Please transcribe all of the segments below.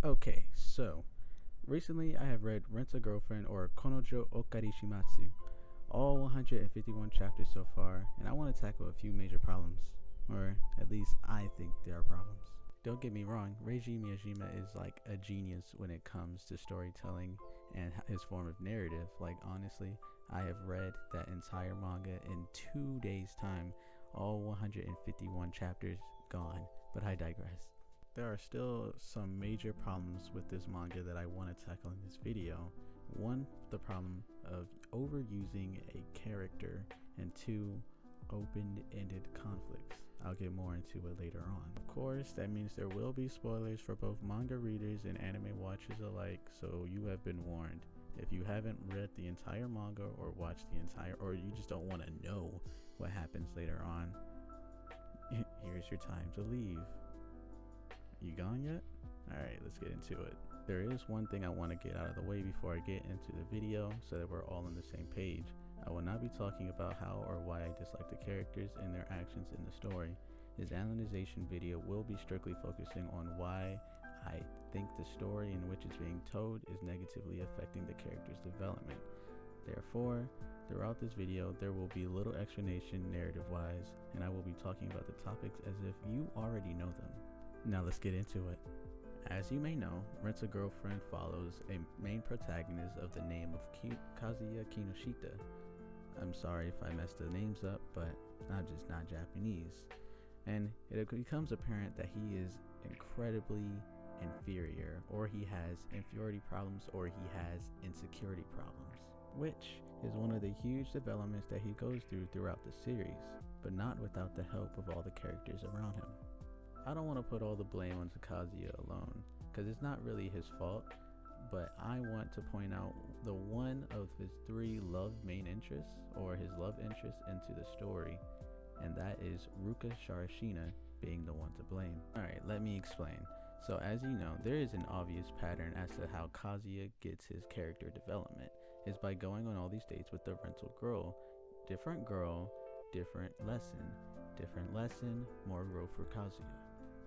Okay, so recently I have read Rent a Girlfriend or Konojo Okarishimatsu, all 151 chapters so far, and I want to tackle a few major problems, or at least I think there are problems. Don't get me wrong, Reiji Miyajima is like a genius when it comes to storytelling and his form of narrative. Like, honestly, I have read that entire manga in 2 days' time, all 151 chapters gone, but I digress. There are still some major problems with this manga that I want to tackle in this video. One, the problem of overusing a character, and two, open-ended conflicts. I'll get more into it later on. Of course, that means there will be spoilers for both manga readers and anime watchers alike, so you have been warned. If you haven't read the entire manga or watched the entire, or you just don't want to know what happens later on, here's your time to leave. You gone yet? Alright, let's get into it. There is one thing I want to get out of the way before I get into the video so that we're all on the same page. I will not be talking about how or why I dislike the characters and their actions in the story. This analyzation video will be strictly focusing on why I think the story in which it's being told is negatively affecting the character's development. Therefore, throughout this video, there will be little explanation narrative-wise, and I will be talking about the topics as if you already know them. Now let's get into it. As you may know, Rent a Girlfriend follows a main protagonist of the name of Kazuya Kinoshita. I'm sorry if I messed the names up, but I'm just not Japanese. And it becomes apparent that he is incredibly inferior, or he has inferiority problems, or he has insecurity problems, which is one of the huge developments that he goes through throughout the series, but not without the help of all the characters around him. I don't want to put all the blame onto Kazuya alone, because it's not really his fault, but I want to point out the one of his three love main interests, or his love interest into the story, and that is Ruka Sharashina being the one to blame. Alright, let me explain. So as you know, there is an obvious pattern as to how Kazuya gets his character development, is by going on all these dates with the rental girl, different lesson, more growth for Kazuya.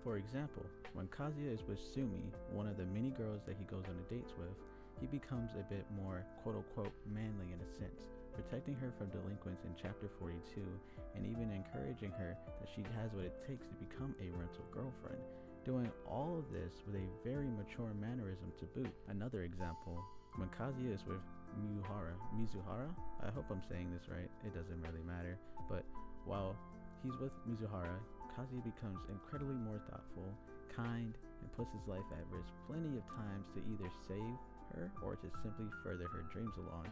For example, when Kazuya is with Sumi, one of the many girls that he goes on the dates with, he becomes a bit more quote-unquote manly in a sense, protecting her from delinquents in chapter 42 and even encouraging her that she has what it takes to become a rental girlfriend, doing all of this with a very mature mannerism to boot. Another example, when Kazuya is with Mizuhara, I hope I'm saying this right, it doesn't really matter, but while he's with Mizuhara, Kazuya becomes incredibly more thoughtful, kind, and puts his life at risk plenty of times to either save her or to simply further her dreams along.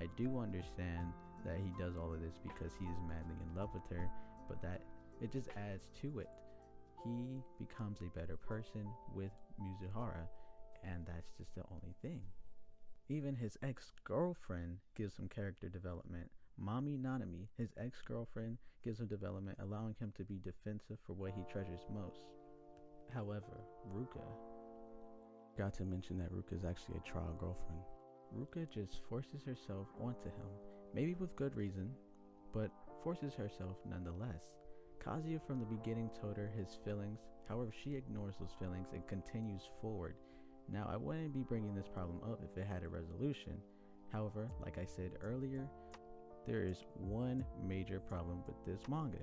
I do understand that he does all of this because he is madly in love with her, but that it just adds to it. He becomes a better person with Mizuhara, and that's just the only thing. Even his ex-girlfriend gives him character development. Mami Nanami, his ex-girlfriend, gives him development, allowing him to be defensive for what he treasures most. However, Ruka, got to mention that Ruka is actually a trial girlfriend. Ruka just forces herself onto him, maybe with good reason, but forces herself nonetheless. Kazuya from the beginning told her his feelings, however she ignores those feelings and continues forward. Now, I wouldn't be bringing this problem up if it had a resolution. However, like I said earlier, there is one major problem with this manga,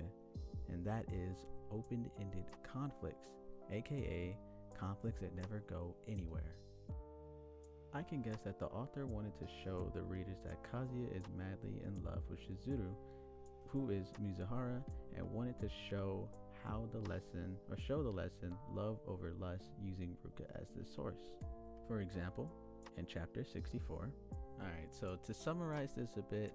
and that is open-ended conflicts, aka conflicts that never go anywhere. I can guess that the author wanted to show the readers that Kazuya is madly in love with Shizuru, who is Mizuhara, and wanted to show the lesson love over lust using Ruka as the source. For example, in chapter 64. Alright, so to summarize this a bit,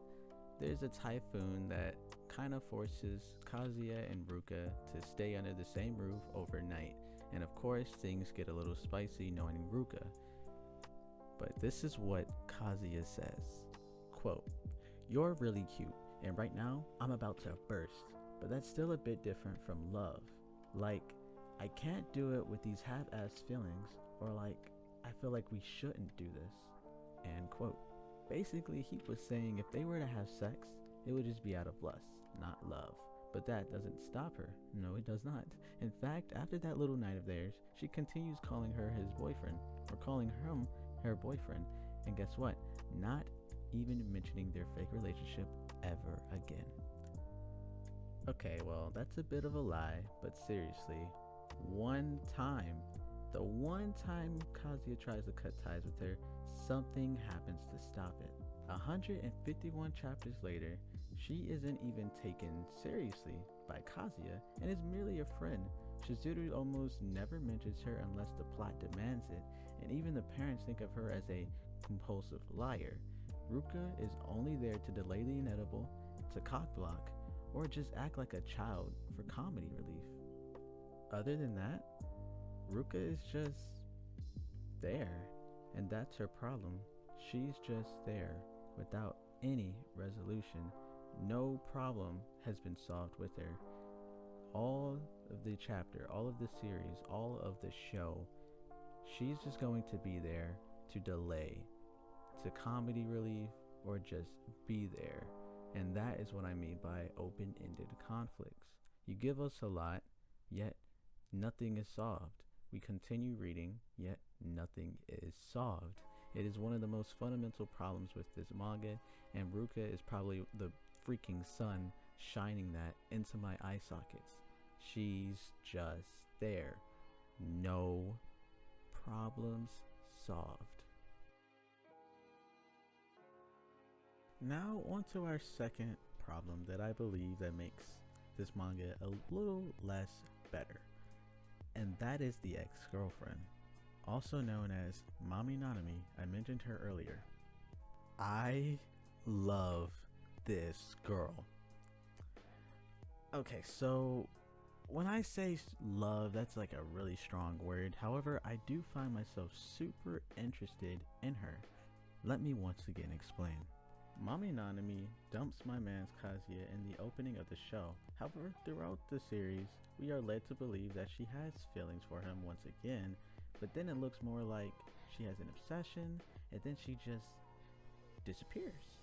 there's a typhoon that kind of forces Kazuya and Ruka to stay under the same roof overnight, and of course things get a little spicy knowing Ruka. But this is what Kazuya says, quote, "You're really cute, and right now I'm about to burst, but that's still a bit different from love. Like, I can't do it with these half-assed feelings, or like, I feel like we shouldn't do this," end quote. Basically, he was saying if they were to have sex, it would just be out of lust, not love. But that doesn't stop her. No, it does not. In fact, after that little night of theirs, she continues calling her his boyfriend, or calling him her boyfriend. And guess what? Not even mentioning their fake relationship ever again. Okay, well, that's a bit of a lie, but seriously, the one time Kazuya tries to cut ties with her, something happens to stop it. 151 chapters later, she isn't even taken seriously by Kazuya and is merely a friend. Shizuru almost never mentions her unless the plot demands it, and even the parents think of her as a compulsive liar. Ruka is only there to delay the inevitable, to cockblock, or just act like a child for comedy relief. Other than that, Ruka is just there, and that's her problem. She's just there without any resolution. No problem has been solved with her. All of the chapter, all of the series, all of the show, she's just going to be there to delay, to comedy relief, or just be there. And that is what I mean by open-ended conflicts. You give us a lot, yet nothing is solved. We continue reading, yet nothing is solved. It is one of the most fundamental problems with this manga, and Ruka is probably the freaking sun shining that into my eye sockets. She's just there. No problems solved. Now on to our second problem that I believe that makes this manga a little less better. And that is the ex-girlfriend, also known as Mami Nanami. I mentioned her earlier. I love this girl. Okay, so when I say love, that's like a really strong word. However, I do find myself super interested in her. Let me once again explain. Mami Nanami dumps my man's Kazuya in the opening of the show. However, throughout the series, we are led to believe that she has feelings for him once again, but then it looks more like she has an obsession, and then she just disappears.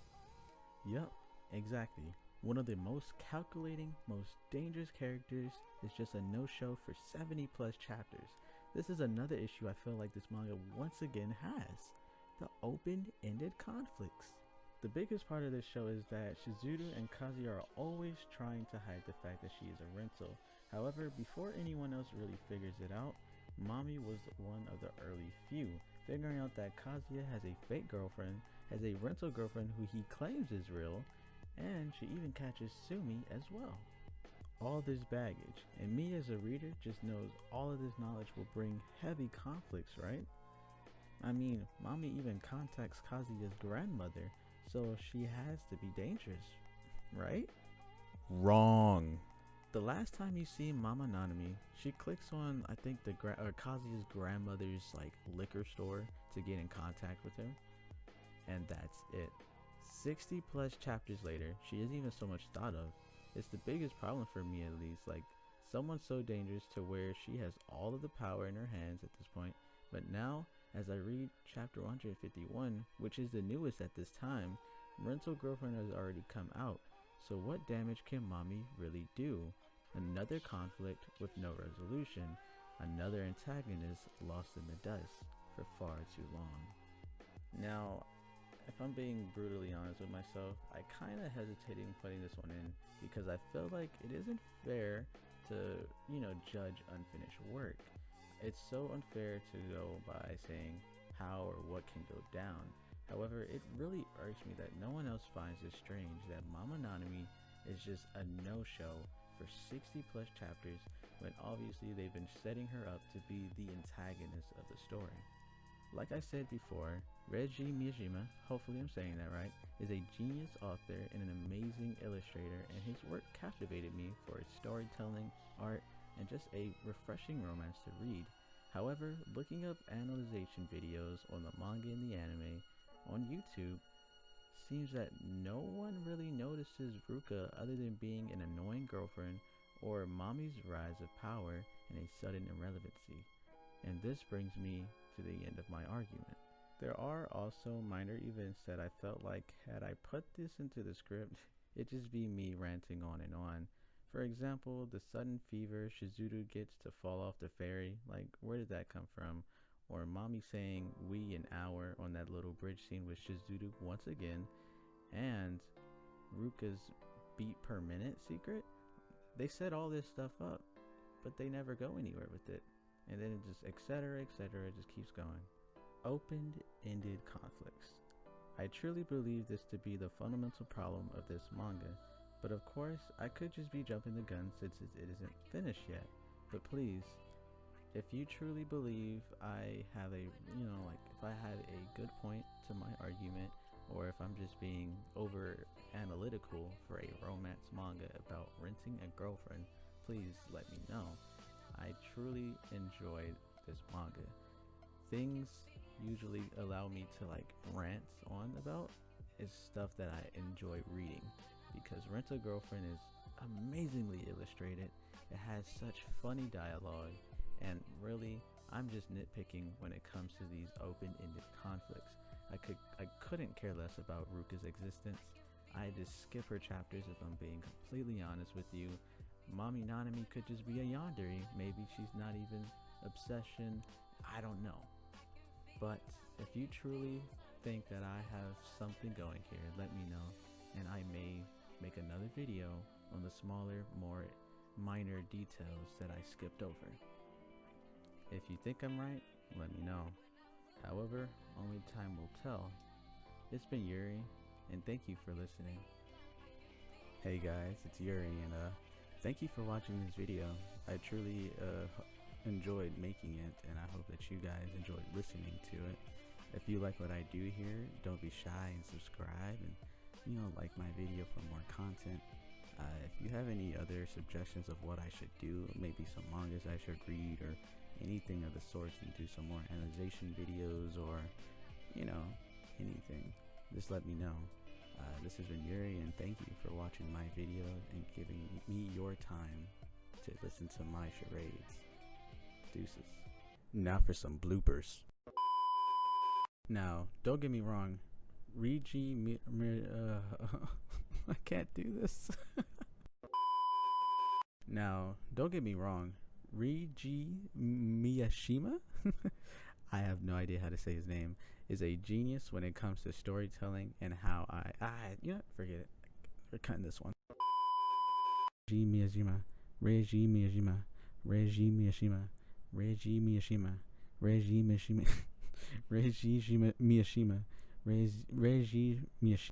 Yup, exactly. One of the most calculating, most dangerous characters is just a no-show for 70 plus chapters. This is another issue I feel like this manga once again has. The open-ended conflicts. The biggest part of this show is that Shizuru and Kazuya are always trying to hide the fact that she is a rental. However, before anyone else really figures it out, Mami was one of the early few, figuring out that Kazuya has a fake girlfriend, has a rental girlfriend who he claims is real, and she even catches Sumi as well. All this baggage, and me as a reader just knows all of this knowledge will bring heavy conflicts, right? I mean, Mami even contacts Kazuya's grandmother, so she has to be dangerous, right? Wrong. The last time you see Mama Nanami, she clicks on, I think, Kazuya's grandmother's like liquor store to get in contact with him, and that's it. 60 plus chapters later, she isn't even so much thought of. It's the biggest problem for me, at least. Like, someone so dangerous to where she has all of the power in her hands at this point. But now, as I read chapter 151, which is the newest at this time, rental girlfriend has already come out. So what damage can Mami really do? Another conflict with no resolution. Another antagonist lost in the dust for far too long. Now, if I'm being brutally honest with myself, I kind of hesitated in putting this one in because I feel like it isn't fair to, judge unfinished work. It's so unfair to go by saying how or what can go down. However, it really irks me that no one else finds it strange that Mama Nanami is just a no-show for 60 plus chapters when obviously they've been setting her up to be the antagonist of the story. Like I said before, Reiji Miyajima, hopefully I'm saying that right, is a genius author and an amazing illustrator, and his work captivated me for its storytelling, art, and just a refreshing romance to read. However, looking up analyzation videos on the manga and the anime on YouTube seems that no one really notices Ruka other than being an annoying girlfriend or Mami's rise of power and a sudden irrelevancy. And this brings me to the end of my argument. There are also minor events that I felt like had I put this into the script, it'd just be me ranting on and on. For example, the sudden fever Shizuru gets to fall off the ferry. Like, where did that come from? Or mommy saying we an hour on that little bridge scene with Shizuru once again. And Ruka's beat per minute secret. They set all this stuff up, but they never go anywhere with it. And then it just etc. just keeps going. Open-ended conflicts. I truly believe this to be the fundamental problem of this manga, but of course I could just be jumping the gun since it isn't finished yet. But please, if you truly believe I have a, if I have a good point to my argument, or if I'm just being over analytical for a romance manga about renting a girlfriend, please let me know. I truly enjoyed this manga. Things usually allow me to rant on about is stuff that I enjoy reading, because Rent a Girlfriend is amazingly illustrated. It has such funny dialogue, and really I'm just nitpicking when it comes to these open-ended conflicts. I couldn't care less about Ruka's existence. I just skip her chapters if I'm being completely honest with you. Mommy Nanami could just be a yandere. Maybe she's not even obsession. I don't know. But if you truly think that I have something going here, let me know, and I may make another video on the smaller, more minor details that I skipped over. If you think I'm right, let me know. However, only time will tell. It's been Yuri, and thank you for listening. Hey guys, it's Yuri, and thank you for watching this video. I truly enjoyed making it, and I hope that you guys enjoyed listening to it. If you like what I do here, don't be shy and subscribe, and like my video for more content. If you have any other suggestions of what I should do, maybe some mangas I should read or anything of the sort, and do some more analyzation videos, or anything, just let me know. This has been Yuri, and thank you for watching my video and giving me your time to listen to my charades. Deuces. Now for some bloopers. Now, don't get me wrong, I can't do this. Now, don't get me wrong, Reiji Miyashima, I have no idea how to say his name, is a genius when it comes to storytelling, and how forget it. We're cutting this one. Reiji Miyashima.